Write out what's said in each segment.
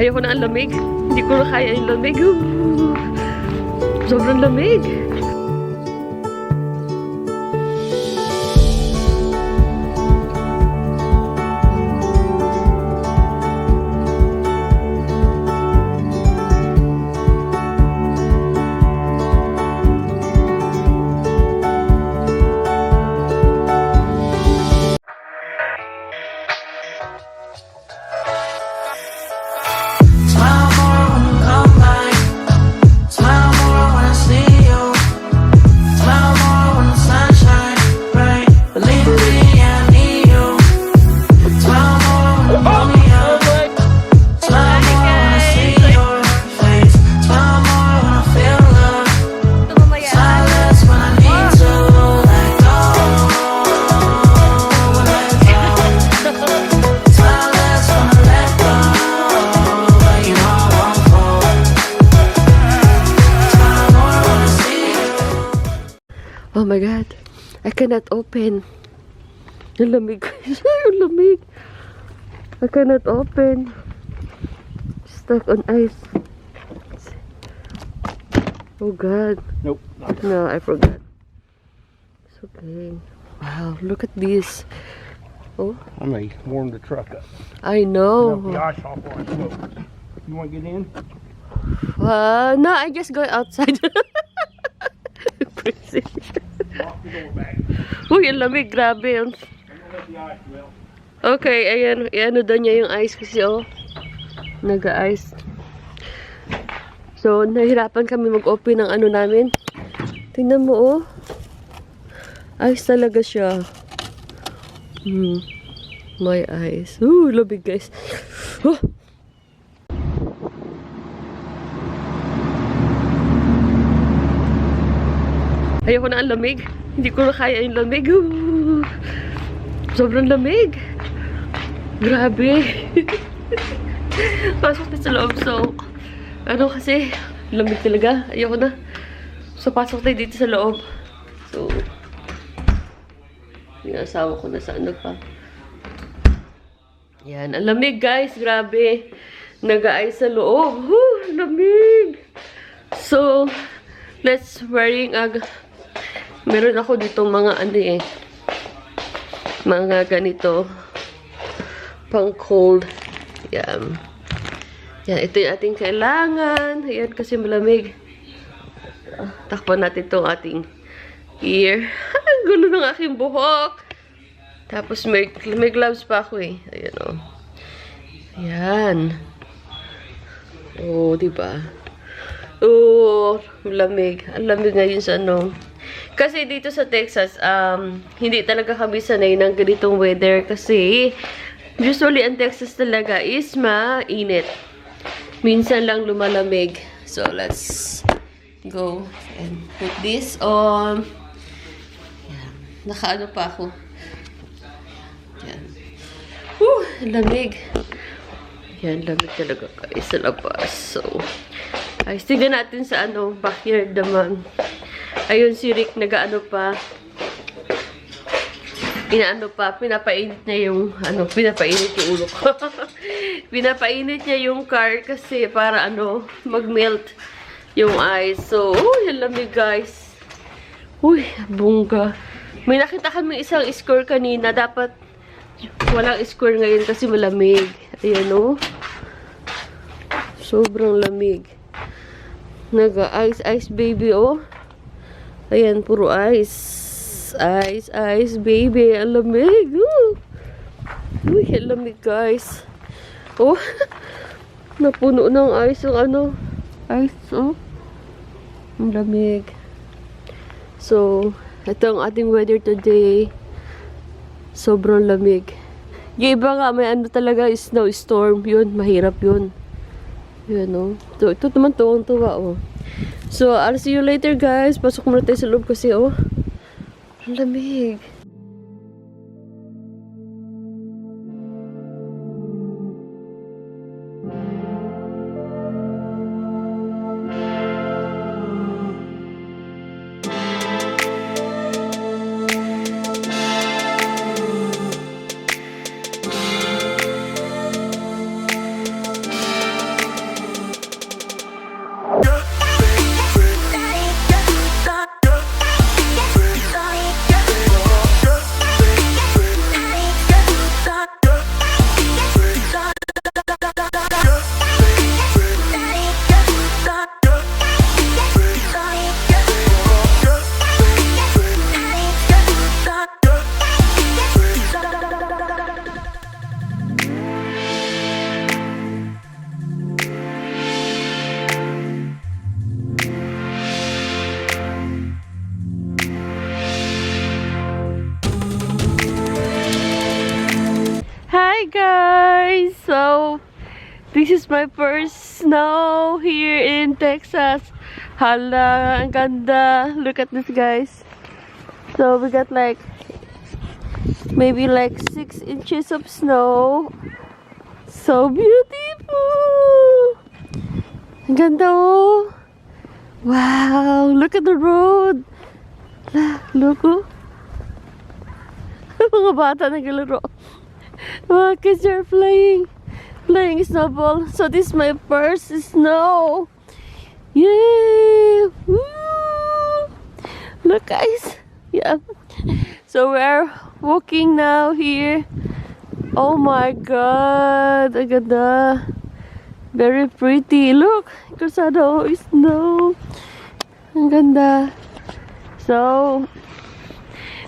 Ayoko na ang lamig. Hindi ko na kaya yung lamig. Sobrang lamig. Oh my God. I cannot open. Ang lamig. Ang lamig. I cannot open. Stuck on ice. Oh God. Nope. No, I forgot. It's okay. Wow, look at this. Oh, I may warm the truck up. I Melt the know. ice off while it's cold. You want to get in? No, I just go outside. Crazy. Lock the door back. Uy, ang lamig. Grabe. I'm gonna let the ice melt. Okay, ayan. Ano daw niya yung ice kasi, oh. Nag-ice. So, nahirapan kami mag-open ng ano namin. Tingnan mo, oh. Ice talaga siya. My eyes. Ooh, lamig, guys. Oh! Ayoko na ang lamig. Hindi ko na kaya yung lamig. Sobrang lamig. Grabe. Pasok na sa loob. So, ano kasi, lamig talaga. Ayoko na. So, pasok tayo dito sa loob. So, yung asawa ko na sa ano pa. Yan. Ang lamig, guys. Grabe. Nag-aayos sa loob. Lamig. So, let's wearing meron ako dito mga ano eh. Mga ganito. Pang cold. Yan. Yan. Ito yung ating kailangan. Ayan kasi malamig. Takpan natin itong ating ear. Ang gulo ng aking buhok. Tapos may gloves pa ako eh. Ayan o. Ayan. Oh, diba? Oh, lamig. Ang lamig ngayon sa ano. Kasi dito sa Texas, hindi talaga kami sanay ng ganitong weather. Kasi, usually ang Texas talaga is mainit. Minsan lang lumalamig. So, let's go and put this on. Yan. Nakaano pa ako. Yan. Lamig. Yan, lamig talaga guys sa labas. So, ay, tignan natin sa ano, backyard naman. Ayun si Rick, nag-ano pa. Inaano pa, pinapainit niya yung, pinapainit yung ulo ko. Pinapainit niya yung car kasi para ano, mag-melt yung ice. So, yung lamig guys. Uy, bongga. May nakita kami isang score kanina. Dapat walang score ngayon kasi malamig. Ayan o. Sobrang lamig. Nag-ice baby oh. Ayan, puro ice. Ice, baby. Ang lamig. Uy, ang lamig, guys. Oh, napuno ng ice yung ano. Ice, oh. Ang lamig. So, ito ang ating weather today. Sobrang lamig. Yung iba nga, may ano talaga, snowstorm. Yun, mahirap yun. Yun, oh. Ito naman tuwang-tuwa, oh. So, I'll see you later, guys. Pasok muna tayo sa loob kasi, oh. Ang lamig. So, this is my first snow here in Texas. Hala, ang ganda. Look at this, guys. So, we got like, maybe like 6 inches of snow. So beautiful! Ang ganda, oh. Wow, look at the road. Look, oh. Mga bata naglaro. Mga kids are playing snowball. So this is my first snow. Yay! Woo! Look, guys. Yeah. So we're walking now here. Oh my God, ang ganda. Very pretty. Look, kasado snow. Ang ganda. So,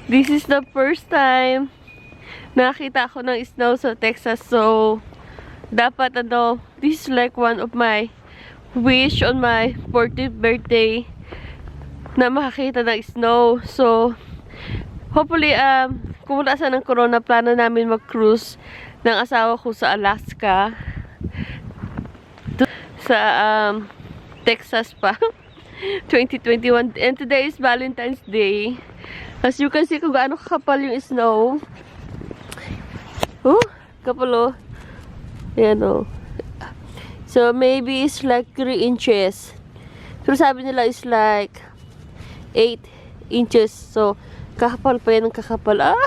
this is the first time nakita ko ng snow sa Texas. So, dapat this is like one of my wish on my 40th birthday na makakita ng snow. So, hopefully, kung wala sa ng corona, plano namin mag-cruise ng asawa ko sa Alaska. Sa Texas pa. 2021. And today is Valentine's Day. As you can see kung gaano kakapal yung snow. Oh, kapal, oh. Ayan, oh. So, maybe it's like 3 inches. Pero sabi nila is like 8 inches. So, kakapal pa yan ng kakapal. Ah!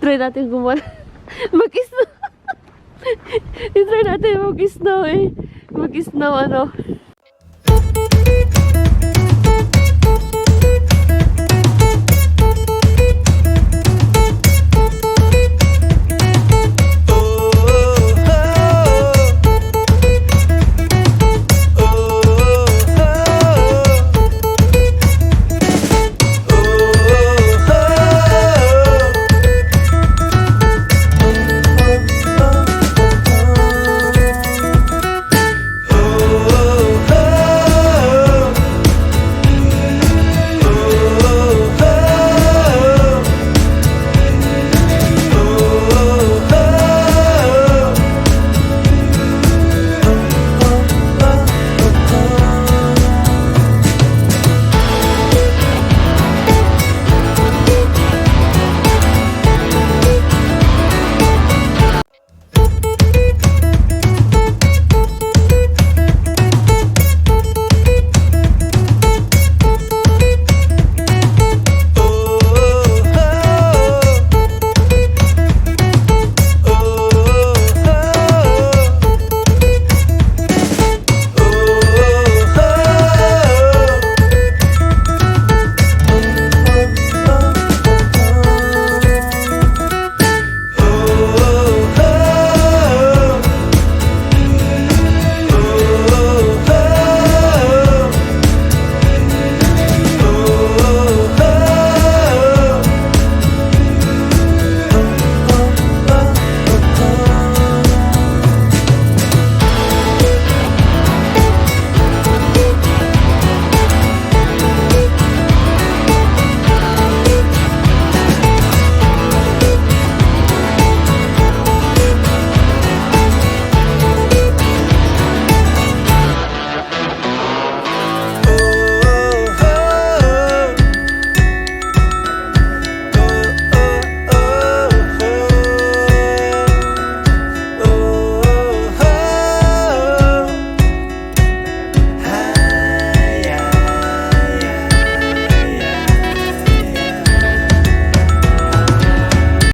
Try natin mag-snow. I-try natin mag-snow, eh. Mag-snow,